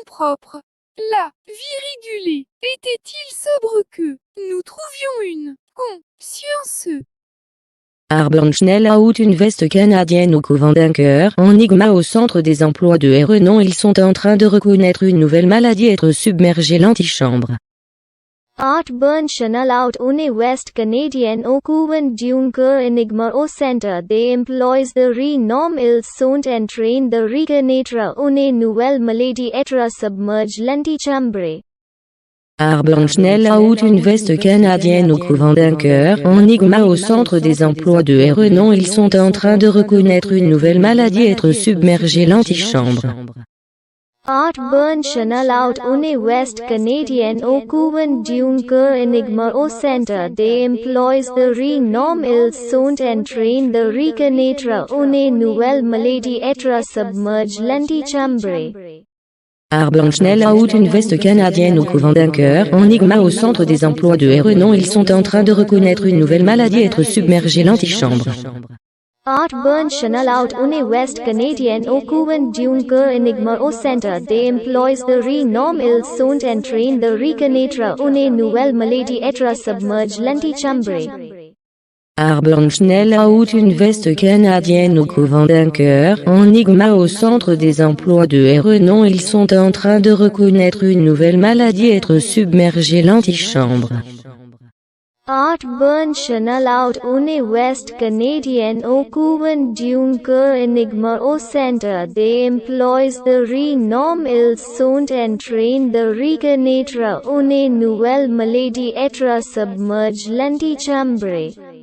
propre. La virgule était-il sobre que nous trouvions une conscience? Arbern Schnell out une veste canadienne au couvent d'un cœur. Enigma au centre des emplois de RE. Non, ils sont en train de reconnaître une nouvelle maladie, être submergé. L'antichambre. Art Burn Chanel out une West Canadienne au couvent d'un cœur. Enigma au centre des emplois de RE. Non, ils sont en train de reconnaître une nouvelle maladie, être submergé. L'antichambre. Arbern Schnell out une veste canadienne au couvent d'un cœur. Enigma au centre des emplois de RE. Non, ils sont en train de reconnaître une nouvelle maladie, être submergé. L'antichambre. Art Burn Chanel out une West Canadienne au couvent d'un cœur. Enigma au centre des emplois de RE. Non, ils sont en train de reconnaître une nouvelle maladie, être submergé. L'antichambre. Arbern Schnell out une veste canadienne au couvent d'un cœur. Enigma au centre des emplois de RE. Non, ils sont en train de reconnaître une nouvelle maladie, être submergé. L'antichambre. Art Burn Chanel out une West Canadienne au couvent d'un cœur. Enigma au centre des emplois de RE. Non, ils sont en train de reconnaître une nouvelle maladie, être submergé. L'antichambre. Arbern Schnell out une veste canadienne au couvent d'un cœur. Enigma au centre des emplois de RE. Non, ils sont en train de reconnaître une nouvelle maladie, être submergé. L'antichambre. Art Burn Chanel out une West Canadienne au couvent d'un cœur. Enigma au centre des emplois de RE. Non, ils sont en train de reconnaître une nouvelle maladie, être submergé. L'antichambre.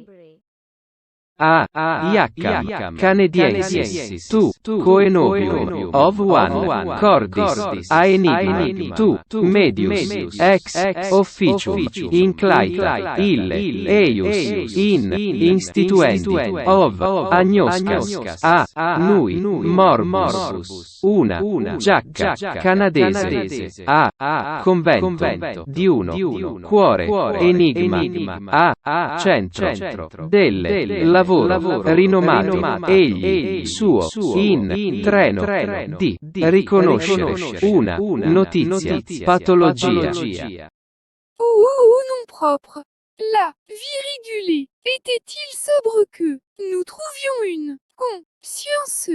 Canadiensis, tu, coenobium, of one, cordis, a enigma, tu, medius, ex officium, inclaita, ille, eius, in, instituendi, of, agnoscas, a, nui, morbus, una, giacca, canadese, a, convento, di uno, cuore, enigma, a, centro, lavoro, rinomato, egli, suo, in, treno, di, riconoscere, una, notizia, patologia. Non propre. La virgule était-il sobre que nous trouvions une conscience?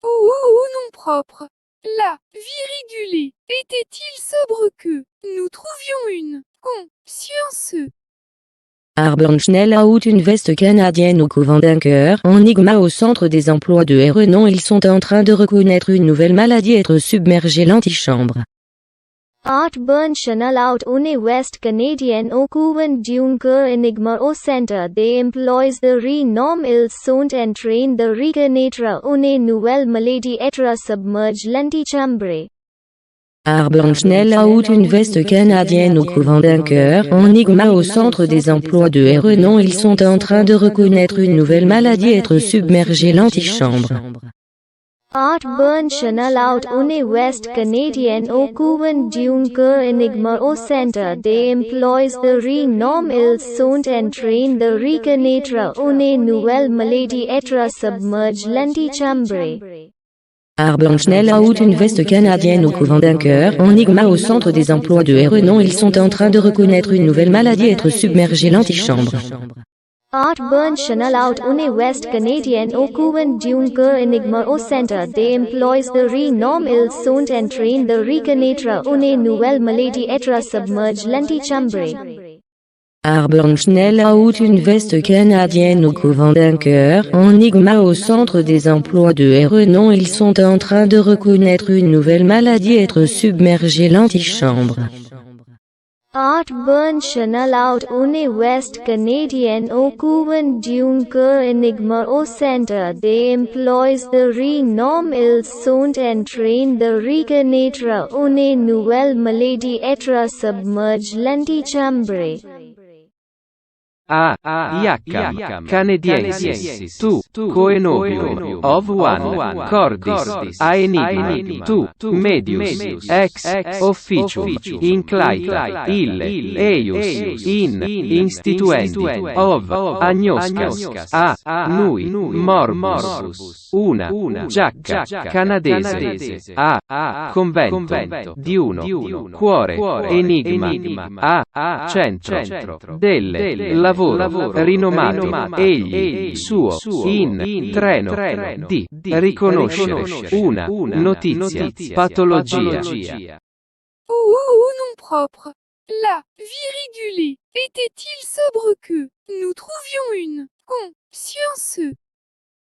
Non propre. La virgule était-il sobre que nous trouvions une conscience? Arbern Schnell out une veste canadienne au couvent d'un cœur. Enigma au centre des emplois de RE. Non, ils sont en train de reconnaître une nouvelle maladie, être submergé. L'antichambre. Art Burn Chanel out une West Canadienne au couvent d'un cœur. Enigma au centre des emplois de RE. Non, ils sont en train de reconnaître une nouvelle maladie, être submergé. L'antichambre. Arbern Schnell out une veste canadienne au couvent d'un cœur. Enigma au centre des emplois de RE. Non, ils sont en train de reconnaître une nouvelle maladie, être submergé. L'antichambre. Art Burn Chanel out une West Canadienne au couvent d'un cœur. Enigma au centre des emplois de RE. Non, ils sont en train de reconnaître une nouvelle maladie, être submergé. L'antichambre. Arbern Schnell out une veste canadienne au couvent d'un cœur. Enigma au centre des emplois de RE. Non, ils sont en train de reconnaître une nouvelle maladie, être submergé. L'antichambre. Art Burn Chanel out une West Canadienne au couvent d'un cœur. Enigma au centre des emplois de RE. Non, ils sont en train de reconnaître une nouvelle maladie, être submergé. L'antichambre. Arbern Schnell out une veste canadienne au couvent d'un cœur. Enigma au centre des emplois de RE. Non, ils sont en train de reconnaître une nouvelle maladie, être submergé. L'antichambre. Art Burn Chanel out une West Canadienne au couvent d'un cœur. Enigma au centre des emplois de RE. Non, ils sont en train de reconnaître une nouvelle maladie, être submergé. L'antichambre. A. Iaccham, Canadiensis, tu, Coenobium, of one, Cordis, a enigma, tu, Medius, ex, officium, inclaita, ille, eius, in, instituendi, of, agnoscas, a, nui, morbus, una, giacca, canadese, a, convento, di uno, cuore, enigma, a, centro, del lavoro, rinomato, egli, suo, in, treno, di, riconoscere, una, notizia, patologia. Oh, nom propre. Là, virgulé, était-il sobre que nous trouvions une conscience